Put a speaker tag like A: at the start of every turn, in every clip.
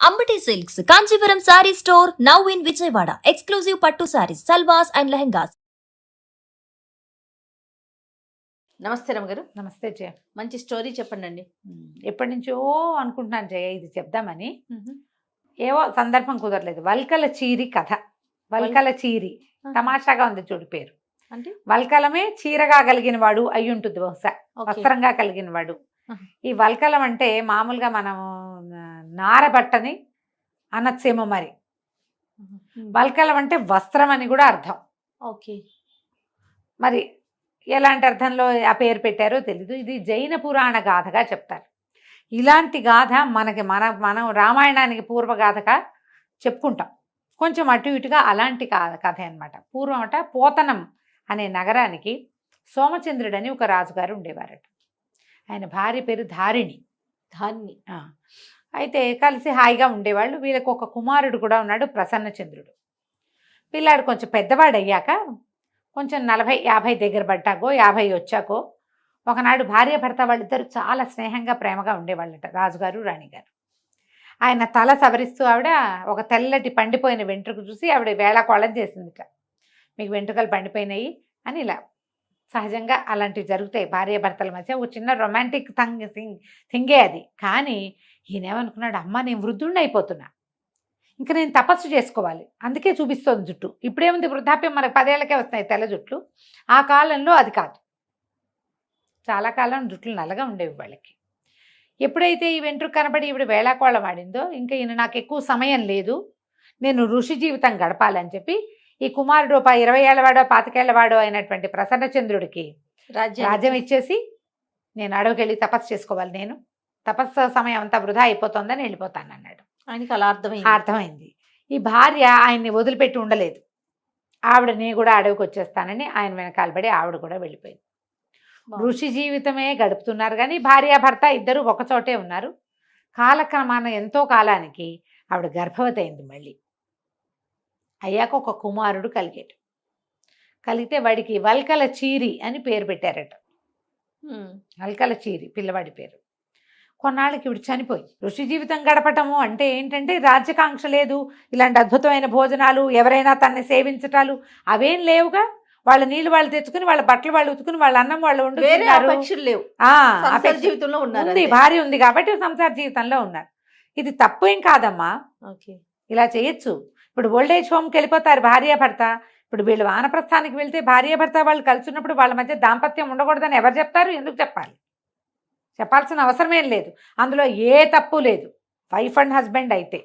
A: Ambati silks Kanchipuram sorry store now in Vijayawada. Exclusive పట్టు saris, సల్వాస్ and lehengas.
B: నమస్తే రమగారు.
C: నమస్తే జయ.
B: మంచి స్టోరీ చెప్పండి.
C: ఎప్పటి నుంచో అనుకుంటున్నాను జయ ఇది చెప్దామని. ఏవో సందర్భం కుదరలేదు. వల్కల చీరి కథ. వల్కల చీరి తమాషాగా ఉంది చూడు పేరు.
B: అంటే
C: వల్కలమే చీరగా కలిగిన వాడు అయి ఉంటుంది, బహుశా వస్త్రంగా కలిగిన వాడు. ఈ వల్కలం అంటే మామూలుగా మనం నారబట్టని అనొచ్చేమో మరి. వల్కలం అంటే వస్త్రం అని కూడా అర్థం.
B: ఓకే,
C: మరి ఎలాంటి అర్థంలో ఆ పేరు పెట్టారో తెలీదు. ఇది జైన పురాణ గాథగా చెప్తారు. ఇలాంటి గాథ మనం రామాయణానికి పూర్వగాథగా చెప్పుకుంటాం. కొంచెం అటు ఇటుగా అలాంటి కథ అనమాట. పూర్వం పోతనం అనే నగరానికి సోమచంద్రుడని ఒక రాజుగారు ఉండేవారట. ఆయన భార్య పేరు ధారిణి. అయితే కలిసి హాయిగా ఉండేవాళ్ళు. వీళ్ళకి ఒక కుమారుడు కూడా ఉన్నాడు, ప్రసన్నచంద్రుడు. పిల్లాడు కొంచెం పెద్దవాడు అయ్యాక, కొంచెం 40-50 దగ్గర పడ్డాకో 50 వచ్చాకో ఒకనాడు భార్య భర్త వాళ్ళిద్దరు చాలా స్నేహంగా ప్రేమగా ఉండేవాళ్ళట, రాజుగారు రాణిగారు. ఆయన తల సవరిస్తూ ఆవిడ ఒక తెల్లటి పండిపోయిన వెంట్రుక చూసి ఆవిడ వేళాకోళం చేసిందిట. మీకు వెంట్రుకలు పండిపోయినాయి అని. ఇలా సహజంగా అలాంటివి జరుగుతాయి భార్య భర్తల మధ్య. ఒక చిన్న రొమాంటిక్ థింగే అది. కానీ ఈయనేమనుకున్నాడు, అమ్మ నేను వృద్ధుడిని అయిపోతున్నా, ఇంకా నేను తపస్సు చేసుకోవాలి, అందుకే చూపిస్తోంది జుట్టు. ఇప్పుడేముంది వృద్ధాప్యం, మనకు 10 ఏళ్లకే వస్తాయి తెల్ల జుట్లు. ఆ కాలంలో అది కాదు, చాలా కాలం జుట్లు నల్లగా ఉండేవి వాళ్ళకి. ఎప్పుడైతే ఈ వెంట్రుక కనబడి ఈవిడ వేళాకోళం ఆడిందో, ఇంకా ఈయన నాకు ఎక్కువ సమయం లేదు, నేను ఋషి జీవితం గడపాలని చెప్పి ఈ కుమారుడు 20 ఏళ్లవాడో 25 ఏళ్లవాడో అయినటువంటి ప్రసన్నచంద్రుడికి రాజ్యం ఇచ్చేసి, నేను అడవికి వెళ్ళి తపస్సు చేసుకోవాలి, నేను తపస్సు సమయం అంతా వృధా అయిపోతుందని వెళ్ళిపోతాను అన్నాడు.
B: ఆయనకి అలా
C: అర్థమైంది. ఈ భార్య ఆయన్ని వదిలిపెట్టి ఉండలేదు. ఆవిడ నేను కూడా అడవికి వచ్చేస్తానని ఆయన వెనకాలబడి ఆవిడ కూడా వెళ్ళిపోయింది. ఋషి జీవితమే గడుపుతున్నారు. కానీ భార్యాభర్త ఇద్దరు ఒకచోటే ఉన్నారు. కాలక్రమాన ఎంతో కాలానికి ఆవిడ గర్భవతి అయింది. మళ్ళీ అయ్యాక ఒక కుమారుడు కలిగితే వాడికి వల్కల చీరి అని పేరు పెట్టారట. వల్కల చీరి పిల్లవాడి పేరు. కొన్నాళ్ళకి ఇవిడు చనిపోయి, ఋషి జీవితం గడపటము అంటే ఏంటంటే రాజ్యకాంక్ష లేదు, ఇలాంటి అద్భుతమైన భోజనాలు, ఎవరైనా తనని సేవించటాలు అవేం లేవుగా. వాళ్ళ నీళ్ళు వాళ్ళు తెచ్చుకుని, వాళ్ళ బట్టలు వాళ్ళు ఉతుకుని, వాళ్ళ అన్నం వాళ్ళు
B: లేవు. జీవితంలో
C: ఉంది, భార్య ఉంది కాబట్టి సంసార జీవితంలో ఉన్నారు. ఇది తప్పు ఏం కాదమ్మా, ఇలా చేయొచ్చు. ఇప్పుడు ఓల్డేజ్ హోమ్కి వెళ్ళిపోతారు భార్యాభర్త. ఇప్పుడు వీళ్ళు వానప్రస్థానికి వెళ్తే భార్యాభర్త వాళ్ళు కలిసి ఉన్నప్పుడు వాళ్ళ మధ్య దాంపత్యం ఉండకూడదని ఎవరు చెప్తారు? ఎందుకు చెప్పాలి? చెప్పాల్సిన అవసరమేం లేదు. అందులో ఏ తప్పు లేదు. వైఫ్ అండ్ హస్బెండ్ అయితే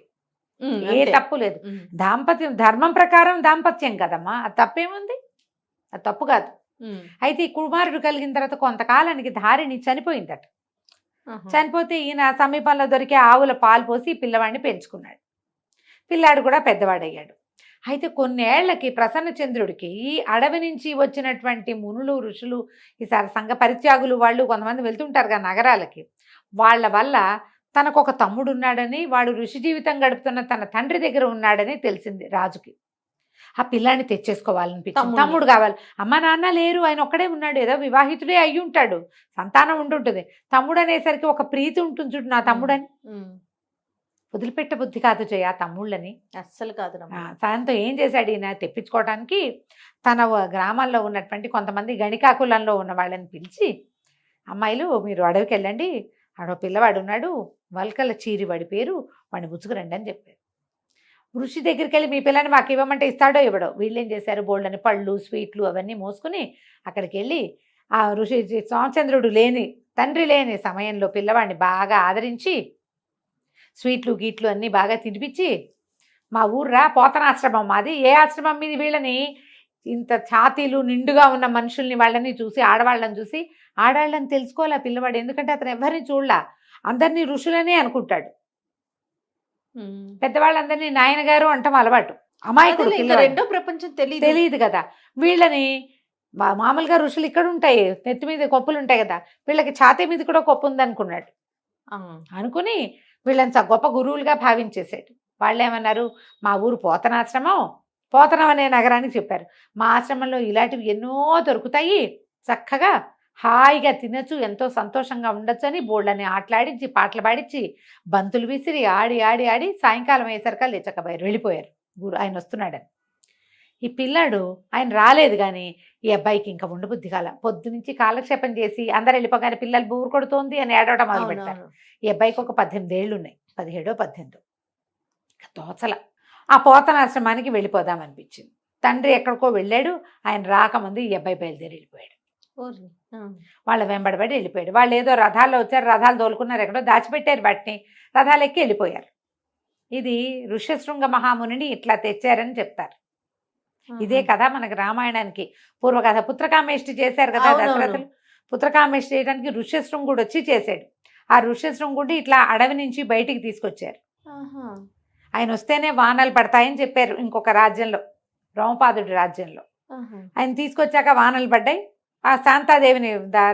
C: ఏ తప్పు లేదు. దాంపత్యం ధర్మం ప్రకారం దాంపత్యం కదమ్మా, అది తప్పేముంది? అది తప్పు కాదు. అయితే ఈ కుమారుడు కలిగిన తర్వాత కొంతకాలానికి ధారిణి చనిపోయిందట. చనిపోతే ఈయన సమీపంలో దొరికే ఆవుల పాలు పోసి పిల్లవాడిని పెంచుకున్నాడు. పిల్లాడు కూడా పెద్దవాడయ్యాడు. అయితే కొన్నేళ్లకి ప్రసన్నచంద్రుడికి ఈ అడవి నుంచి వచ్చినటువంటి మునులు, ఋషులు, ఈ సంఘ పరిత్యాగులు వాళ్ళు కొంతమంది వెళ్తుంటారు కదా నగరాలకి, వాళ్ళ వల్ల తనకు ఒక తమ్ముడు ఉన్నాడని, వాడు ఋషి జీవితం గడుపుతున్న తన తండ్రి దగ్గర ఉన్నాడని తెలిసింది రాజుకి. ఆ పిల్లాన్ని తెచ్చేసుకోవాలనిపించింది. తమ్ముడు కావాలి. అమ్మ నాన్న లేరు, ఆయన ఒక్కడే ఉన్నాడు, ఏదో వివాహితుడే అయ్యి ఉంటాడు, సంతానం ఉంటుంటుంది. తమ్ముడు అనేసరికి ఒక ప్రీతి ఉంటుంది చూడు, నా తమ్ముడని. వదిలిపెట్ట బుద్ధి కాదు జయ తమ్ముళ్ళని,
B: అస్సలు కాదు.
C: తనతో ఏం చేశాడు ఈయన, తెప్పించుకోవడానికి తన గ్రామాల్లో ఉన్నటువంటి కొంతమంది గణికాకులంలో ఉన్న వాళ్ళని పిలిచి, అమ్మాయిలు మీరు అడవికి వెళ్ళండి, ఆడో పిల్లవాడు ఉన్నాడు, వల్కల చీరి వాడి పేరు, వాడిని బుచ్చుకురండి అని చెప్పారు. ఋషి దగ్గరికి వెళ్ళి మీ పిల్లని మాకు ఇవ్వమంటే ఇస్తాడో ఇవ్వడో. వీళ్ళు ఏం చేశారు, బోల్డని పళ్ళు స్వీట్లు అవన్నీ మోసుకుని అక్కడికి వెళ్ళి ఆ ఋషి సోమచంద్రుడు తండ్రి లేని సమయంలో పిల్లవాడిని బాగా ఆదరించి స్వీట్లు గీట్లు అన్నీ బాగా తినిపించి, మా ఊర్రా పోతనాశ్రమం మాది, ఏ ఆశ్రమం మీద వీళ్ళని ఇంత ఛాతీలు నిండుగా ఉన్న మనుషుల్ని వాళ్ళని చూసి, ఆడవాళ్ళని చూసి ఆడవాళ్ళని తెలుసుకోవాలి ఆ పిల్లవాడు. ఎందుకంటే అతను ఎవరిని చూడలా, అందరినీ ఋషులనే అనుకుంటాడు. పెద్దవాళ్ళందరినీ నాయనగారు అంటాం అలవాటు. అమాయకుడు,
B: రెండో ప్రపంచం
C: తెలియదు కదా వీళ్ళని. మామూలుగా ఋషులు ఇక్కడ ఉంటాయి, నెత్తి మీద కొప్పులు ఉంటాయి కదా, వీళ్ళకి ఛాతీ మీద కూడా కొప్పు ఉందనుకున్నాడు. అనుకుని వీళ్ళని గొప్ప గురువులుగా భావించేసాడు. వాళ్ళు ఏమన్నారు, మా ఊరు పోతనం అనే నగరానికి చెప్పారు, మా ఆశ్రమంలో ఇలాంటివి ఎన్నో దొరుకుతాయి, చక్కగా హాయిగా తినచ్చు, ఎంతో సంతోషంగా ఉండొచ్చు అని బోళ్ళని ఆటలాడించి పాటలు పాడించి బంతులు విసిరి ఆడి ఆడి ఆడి సాయంకాలం అయ్యేసరికి లేచకపోయారు, వెళ్ళిపోయారు ఆయన వస్తున్నాడని. ఈ పిల్లాడు ఆయన రాలేదు, కానీ ఈ అబ్బాయికి ఇంకా ఉండబుద్ధి కాల. పొద్దు నుంచి కాలక్షేపం చేసి అందరు వెళ్ళిపోగానే పిల్లలు బూరు కొడుతోంది అని ఏడవడం మొదలు పెడతారు. ఈ అబ్బాయికి ఒక 18 ఏళ్ళు ఉన్నాయి, 17 18. తోచల ఆ పోతనాశ్రమానికి వెళ్ళిపోదామనిపించింది. తండ్రి ఎక్కడికో వెళ్ళాడు, ఆయన రాకముందు ఈ అబ్బాయి బయలుదేరి వెళ్ళిపోయాడు. వాళ్ళ వెంబడబడి వెళ్ళిపోయాడు. వాళ్ళు ఏదో రథాల్లో వచ్చారు, రథాలు తోలుకున్నారు, ఎక్కడో దాచిపెట్టారు వాటిని, రథాలు ఎక్కి వెళ్ళిపోయారు. ఇది ఋష్యశృంగ మహామునిని ఇట్లా తెచ్చారని చెప్తారు. ఇదే కథ మనకి రామాయణానికి పూర్వకథ. పుత్రకామేష్టి చేశారు కదా దశరథులు, పుత్రకామేష్టి చేయడానికి ఋష్యశృంగుడు వచ్చి చేశాడు. ఆ ఋష్యశృంగుడి ఇట్లా అడవి నుంచి బయటికి తీసుకొచ్చారు. ఆయన వస్తేనే వానలు పడతాయని చెప్పారు ఇంకొక రాజ్యంలో, రోమపాదుడి రాజ్యంలో. ఆయన తీసుకొచ్చాక వానలు పడ్డాయి. ఆ శాంతాదేవిని,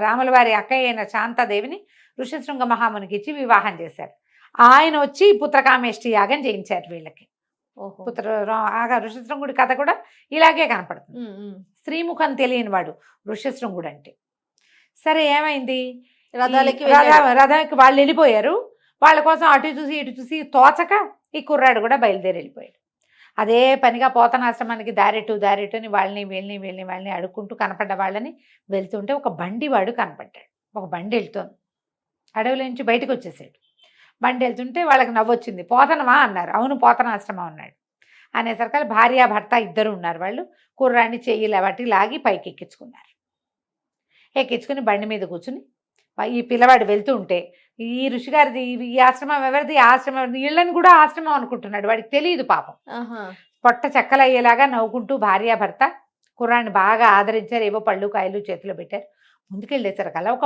C: రాముల వారి అక్కయ్య అయిన శాంతాదేవిని ఋష్యశృంగ మహామునికి ఇచ్చి వివాహం చేశారు. ఆయన వచ్చి పుత్రకామేష్టి యాగం చేయించారు వీళ్ళకి. ఋష్యశృంగుడి కథ కూడా ఇలాగే కనపడుతుంది. స్త్రీముఖం తెలియని వాడు ఋష్యశృంగుడు అంటే. సరే ఏమైంది, రథానికి వాళ్ళు వెళ్ళిపోయారు. వాళ్ళ కోసం అటు చూసి ఇటు చూసి తోచక ఈ కుర్రాడు కూడా బయలుదేరి వెళ్ళిపోయాడు. అదే పనిగా పోతనాశ్రమానికి దారెటు అని వాళ్ళని అడుక్కుంటూ కనపడ్డ వాళ్ళని వెళ్తుంటే ఒక బండి వాడు కనపడ్డాడు. ఒక బండి వెళ్తోంది, అడవిలో నుంచి బయటకు వచ్చేసాడు. బండి వెళ్తుంటే వాళ్ళకి నవ్వొచ్చింది. పోతనమా అన్నారు. అవును పోతనాశ్రమం అన్నాడు. అనేసరికి భార్య భర్త ఇద్దరు ఉన్నారు. వాళ్ళు కుర్రాన్ని చెయ్యిల బట్టి లాగి పైకి ఎక్కించుకున్నారు. ఎక్కించుకుని బండి మీద కూర్చుని ఈ పిల్లవాడు వెళ్తూ ఉంటే ఈ ఋషిగారిది ఈ ఆశ్రమం ఎవరిది, ఆశ్రమం వీళ్ళని కూడా ఆశ్రమం అనుకుంటున్నాడు. వాడికి తెలియదు పాపం. పొట్ట చెక్కలయ్యేలాగా నవ్వుకుంటూ భార్య భర్త కుర్రాన్ని బాగా ఆదరించారు. ఏవో పళ్ళు కాయలు చేతిలో పెట్టారు. ముందుకెళ్ళేసరికల్లా ఒక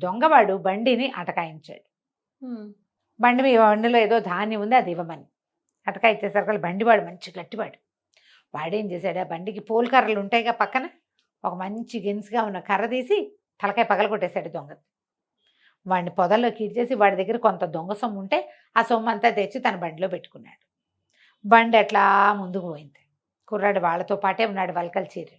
C: దొంగవాడు బండిని అటకాయించాడు. బండిలో ఏదో ధాన్యం ఉంది, అది ఇవ్వమని అటకాయించేసరికల్లా బండివాడు మంచి గట్టివాడు. వాడేం చేశాడు, ఆ బండికి పోల్కర్రలు ఉంటాయిగా పక్కన, ఒక మంచి గెన్స్గా ఉన్న కర్ర తీసి తలకాయ పగల కొట్టేశాడు దొంగ. వాడిని పొదల్లో కీడ్చేసి వాడి దగ్గర కొంత దొంగ సొమ్ము ఉంటే ఆ సొమ్ము అంతా తెచ్చి తన బండిలో పెట్టుకున్నాడు. బండి అట్లా ముందుకు పోయింది. కుర్రాడు వాళ్ళతో పాటే ఉన్నాడు, వలకల చీర.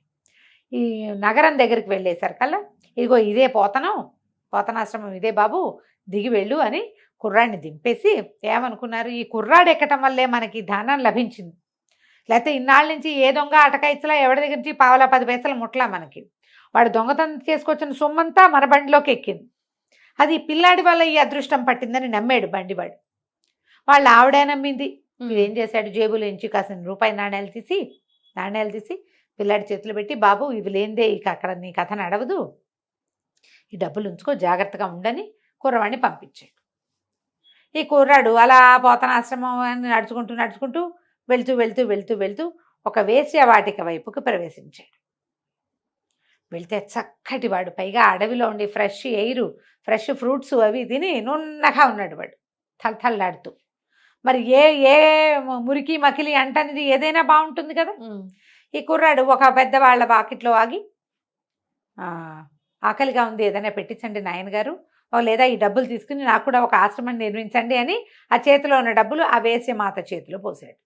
C: ఈ నగరం దగ్గరికి వెళ్ళేసరికల్లా ఇదిగో ఇదే పోతనాశ్రమం ఇదే బాబు, దిగి వెళ్ళు అని కుర్రాడిని దింపేసి ఏమనుకున్నారు, ఈ కుర్రాడు ఎక్కటం వల్లే మనకి ధనం లభించింది. లేకపోతే ఇన్నాళ్ళ నుంచి ఏ దొంగ అటకాయిచ్చలా ఎవరి దగ్గర నుంచి పావలా 10 పైసలు ముట్లా మనకి. వాడు దొంగతనం చేసుకొచ్చిన సొమ్మంతా మన బండిలోకి ఎక్కింది. అది పిల్లాడి వల్ల ఈ అదృష్టం పట్టిందని నమ్మాడు బండివాడు. వాళ్ళ ఆవిడే నమ్మింది. ఏం చేశాడు, జేబులోంచి కాసిన రూపాయి నాణ్యాలు తీసి పిల్లాడి చేతులు పెట్టి, బాబు ఇవి లేనిదే ఇక అక్కడ నీ కథ నడవదు, ఈ డబ్బులు ఉంచుకో, జాగ్రత్తగా ఉండని కుర్రవాడిని పంపించాడు. ఈ కుర్రాడు అలా పోతనాశ్రమం నడుచుకుంటూ వెళ్తూ ఒక వేశ్యవాటిక వైపుకు ప్రవేశించాడు. వెళ్తే చక్కటి వాడు, పైగా అడవిలో ఉండి ఫ్రెష్ ఎయిర్, ఫ్రెష్ ఫ్రూట్స్ అవి తిని నున్నగా ఉన్నాడు వాడు, తలతల్లాడుతూ. మరి ఏ మురికి మకిలి అంటనేది ఏదైనా బాగుంటుంది కదా. ఈ కుర్రాడు ఒక పెద్దవాళ్ళ వాకిట్లో ఆగి, ఆకలిగా ఉంది, ఏదైనా పెట్టించండి నాయనగారు, లేదా ఈ డబ్బులు తీసుకుని నాకు కూడా ఒక ఆశ్రమం నిర్మించండి అని ఆ చేతిలో ఉన్న డబ్బులు ఆ వేశ్యమాత చేతిలో పోసాడు.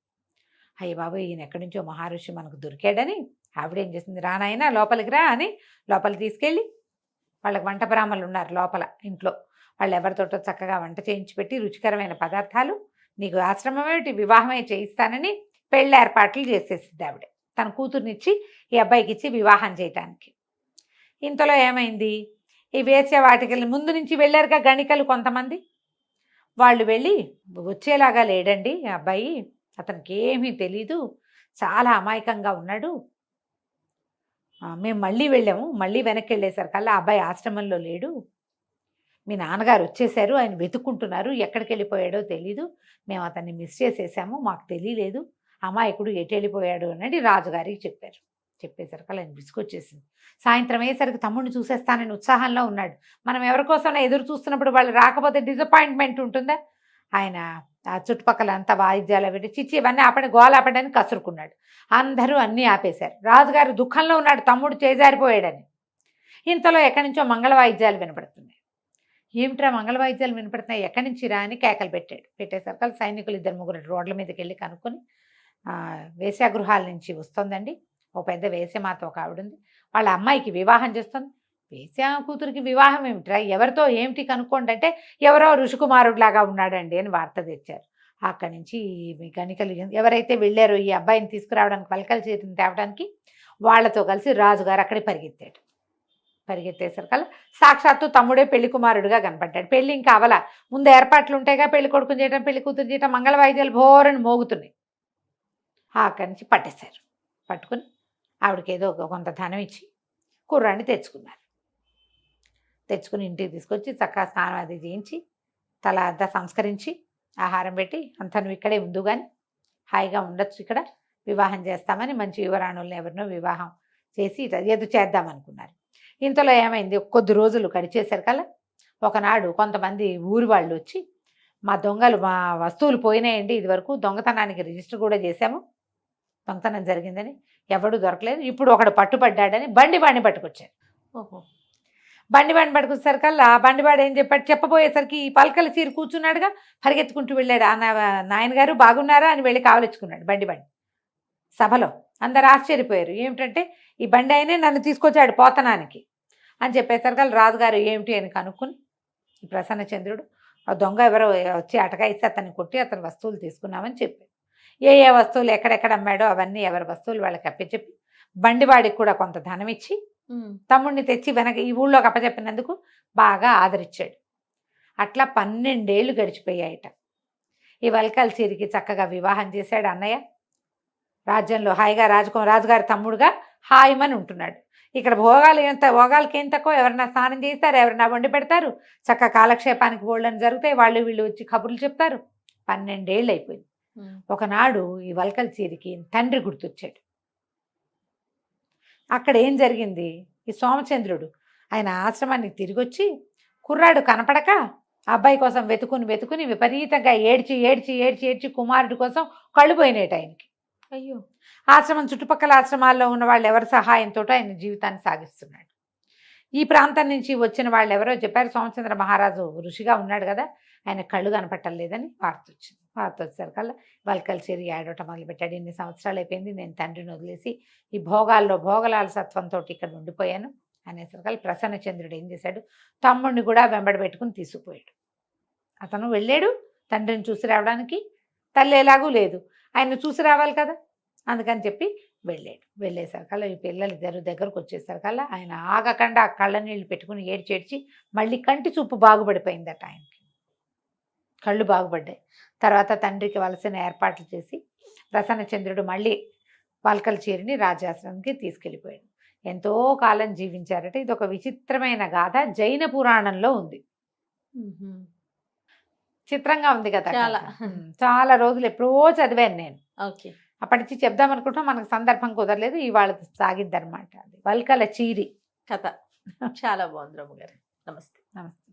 C: అయ్య బాబు, ఈయన ఎక్కడి నుంచో మహర్షి మనకు దొరికాడని ఆవిడేం చేసింది, రానాయన లోపలికి రా అని లోపలికి తీసుకెళ్ళి, వాళ్ళకి వంట బ్రాహ్మణులు ఉన్నారు లోపల ఇంట్లో, వాళ్ళు ఎవరితోటో చక్కగా వంట చేయించి పెట్టి రుచికరమైన పదార్థాలు, నీకు ఆశ్రమం ఏమిటి వివాహమే చేయిస్తానని పెళ్ళి ఏర్పాట్లు చేసేసింది ఆవిడ. తన కూతుర్నిచ్చి ఈ అబ్బాయికి ఇచ్చి వివాహం చేయటానికి. ఇంతలో ఏమైంది, ఈ వేశ్యవాటికలు ముందు నుంచి వెళ్ళారుగా గణికలు కొంతమంది, వాళ్ళు వెళ్ళి వచ్చేలాగా లేడండి అబ్బాయి, అతనికి ఏమీ తెలీదు, చాలా అమాయకంగా ఉన్నాడు, మేము మళ్ళీ వెళ్ళాము, మళ్ళీ వెనక్కి వెళ్ళేసరికల్లా అబ్బాయి ఆశ్రమంలో లేడు, మీ నాన్నగారు వచ్చేసారు, ఆయన వెతుక్కుంటున్నారు, ఎక్కడికి వెళ్ళిపోయాడో తెలీదు, మేము అతన్ని మిస్ చేసేసాము, మాకు తెలియలేదు, అమాయకుడు ఎటు వెళ్ళిపోయాడు అని రాజుగారికి చెప్పారు. చెప్పేసరికి ఆయన విసుకొచ్చేసింది. సాయంత్రం అయ్యేసరికి తమ్ముడిని చూసేస్తానని ఉత్సాహంలో ఉన్నాడు. మనం ఎవరికోసం ఎదురు చూస్తున్నప్పుడు వాళ్ళు రాకపోతే డిసప్పాయింట్మెంట్ ఉంటుందా. ఆయన ఆ చుట్టుపక్కల అంతా వాయిద్యాలు పెట్టి చిచ్చి ఇవన్నీ ఆపండి, గోల ఆపడని కసురుకున్నాడు. అందరూ అన్నీ ఆపేశారు. రాజుగారు దుఃఖంలో ఉన్నాడు, తమ్ముడు చేజారిపోయాడని. ఇంతలో ఎక్కడి నుంచో మంగళ వాయిద్యాలు వినపడుతున్నాయి. ఏమిట్రా మంగళ వాయిద్యాలు వినపడుతున్నాయి, ఎక్కడి నుంచి రా అని కేకలు పెట్టాడు. పెట్టేసరికి సైనికులు 2-3 రోడ్ల మీదకి వెళ్ళి కనుక్కొని, వేశ్యాగృహాల నుంచి వస్తుందండి, ఓ పెద్ద వేశ్యమాత ఒక ఆవిడ ఉంది, వాళ్ళ అమ్మాయికి వివాహం చేస్తుంది, వేశ్యామ కూతురికి వివాహం ఏమిట్రా, ఎవరితో ఏమిటి కనుక్కోండి అంటే ఎవరో ఋషికుమారుడిలాగా ఉన్నాడండి అని వార్త తెచ్చారు. అక్కడి నుంచి ఈ గణికలు ఎవరైతే వెళ్ళారో ఈ అబ్బాయిని తీసుకురావడానికి పలకల చీరని తేవడానికి, వాళ్ళతో కలిసి రాజుగారు అక్కడికి పరిగెత్తాడు. పరిగెత్తేసరికల్లా సాక్షాత్తు తమ్ముడే పెళ్లి కుమారుడుగా కనపడ్డాడు. పెళ్లి ఇంకా అవల, ముందు ఏర్పాట్లు ఉంటాయిగా, పెళ్లి కొడుకుని చేయటం పెళ్లి కూతురు చేయటం, మంగళ వాయిద్యాలు భోరని మోగుతున్నాయి. అక్కడి నుంచి పట్టేశారు. పట్టుకుని ఆవిడకి ఏదో కొంత ధనం ఇచ్చి కుర్రాన్ని తెచ్చుకున్నారు. తెచ్చుకుని ఇంటికి తీసుకొచ్చి చక్కగా స్నానం అది చేయించి తల అంతా సంస్కరించి ఆహారం పెట్టి, అంతా నువ్వు ఇక్కడే ఉండు కానీ హాయిగా ఉండొచ్చు, ఇక్కడ వివాహం చేస్తామని మంచి యువరాణుల్ని ఎవరినో వివాహం చేసి ఎదు చేద్దామనుకున్నారు. ఇంతలో ఏమైంది, కొద్ది రోజులు గడిచేసరికల్లా ఒకనాడు కొంతమంది ఊరి వాళ్ళు వచ్చి, మా దొంగలు మా వస్తువులు పోయినాయండి, ఇదివరకు దొంగతనానికి రిజిస్టర్ కూడా చేశాము, దొంగతనం జరిగిందని ఎవడు దొరకలేదు, ఇప్పుడు ఒకడు పట్టుపడ్డాడని బండివాడిని పట్టుకొచ్చారు.
B: ఓహో.
C: బండివాడిని పట్టుకొచ్చేసరికల్లా బండివాడు ఏం చెప్పాడు, చెప్పబోయేసరికి ఈ పలకల చీర కూర్చున్నాడుగా, పరిగెత్తుకుంటూ వెళ్ళాడు. నాయనగారు బాగున్నారా అని వెళ్ళి కావలించుకున్నాడు బండివాడిని. సభలో అందరు ఆశ్చర్యపోయారు. ఏమిటంటే ఈ బండి అయినే నన్ను తీసుకొచ్చాడు పోతనానికి అని చెప్పేసరికల్లా రాజుగారు ఏమిటి అని కనుక్కుని, ఈ ప్రసన్నచంద్రుడు ఆ దొంగ ఎవరో వచ్చి అటకాయిస్తే అతన్ని కొట్టి అతని వస్తువులు తీసుకున్నామని చెప్పాడు. ఏ ఏ వస్తువులు ఎక్కడెక్కడ అమ్మాడో అవన్నీ ఎవరి వస్తువులు వాళ్ళకి అప్పచెప్పి, బండివాడికి కూడా కొంత ధనం ఇచ్చి, తమ్ముడిని తెచ్చి వెనక ఈ ఊళ్ళోకి అప్పచెప్పినందుకు బాగా ఆదరించాడు. అట్లా 12 ఏళ్ళు గడిచిపోయాయట. ఈ వల్కల్ చీరికి చక్కగా వివాహం చేశాడు అన్నయ్య. రాజ్యంలో హాయిగా రాజుగారి తమ్ముడుగా హాయిమని ఉంటున్నాడు. ఇక్కడ భోగాలకి ఏం తక్కువ, ఎవరైనా స్నానం చేస్తారు, ఎవరైనా వండి పెడతారు, చక్క కాలక్షేపానికి బోళ్ళని జరుగుతాయి, వాళ్ళు వీళ్ళు వచ్చి కబుర్లు చెప్తారు. 12 ఏళ్ళు అయిపోయింది. ఒకనాడు ఈ వల్కల్ చీరికి తండ్రి గుర్తొచ్చాడు. అక్కడ ఏం జరిగింది, ఈ సోమచంద్రుడు ఆయన ఆశ్రమానికి తిరిగి వచ్చి కుర్రాడు కనపడక అబ్బాయి కోసం వెతుకుని విపరీతంగా ఏడ్చి కుమారుడి కోసం కళ్ళు పోయినాయి ఆయనకి.
B: అయ్యో.
C: ఆశ్రమం చుట్టుపక్కల ఆశ్రమాల్లో ఉన్న వాళ్ళు ఎవరి సహాయంతో ఆయన జీవితాన్ని సాగిస్తున్నాడు. ఈ ప్రాంతం నుంచి వచ్చిన వాళ్ళు ఎవరో చెప్పారు, సోమచంద్ర మహారాజు ఋషిగా ఉన్నాడు కదా, ఆయన కళ్ళు కనపట్టలేదని వార్త వచ్చింది. వార్త వచ్చేసరికల్లా వల్కల్ చీరి ఏడవటం మొదలుపెట్టాడు. ఇన్ని సంవత్సరాలు అయిపోయింది, నేను తండ్రిని వదిలేసి ఈ భోగాల సత్వంతో ఇక్కడ ఉండిపోయాను అనేసరికల్లా ప్రసన్నచంద్రుడు ఏం చేశాడు, తమ్ముడిని కూడా వెంబడి పెట్టుకుని తీసుకుపోయాడు. అతను వెళ్ళాడు తండ్రిని చూసి రావడానికి, తల్లి ఎలాగూ లేదు, ఆయన చూసి రావాలి కదా, అందుకని చెప్పి వెళ్ళాడు. వెళ్ళేసరికల్లా ఈ పిల్లలు ఇద్దరు దగ్గరకు వచ్చేసరికల్లా ఆయన ఆగకుండా కళ్ళ నీళ్ళు పెట్టుకుని ఏడ్చి మళ్ళీ కంటి చూపు బాగుపడిపోయిందట. ఆయనకి కళ్ళు బాగుపడ్డాయి. తర్వాత తండ్రికి వలసిన ఏర్పాట్లు చేసి ప్రసన్నచంద్రుడు మళ్ళీ వల్కల్ చీరిని రాజాశ్రమానికి తీసుకెళ్ళిపోయాడు. ఎంతో కాలం జీవించారట. ఇది ఒక విచిత్రమైన గాథ, జైన పురాణంలో ఉంది. చిత్రంగా ఉంది కదా, చాలా రోజులు ఎప్పుడో చదివాను నేను.
B: ఓకే.
C: అప్పటి నుంచి చెప్దాం అనుకుంటా, మనకు సందర్భం కుదరలేదు, ఇవాళ సాగిద్దనమాట. అది వల్కల చీరి
B: కథ చాలా బాగుంది రమ్మ గారు. నమస్తే.
C: నమస్తే.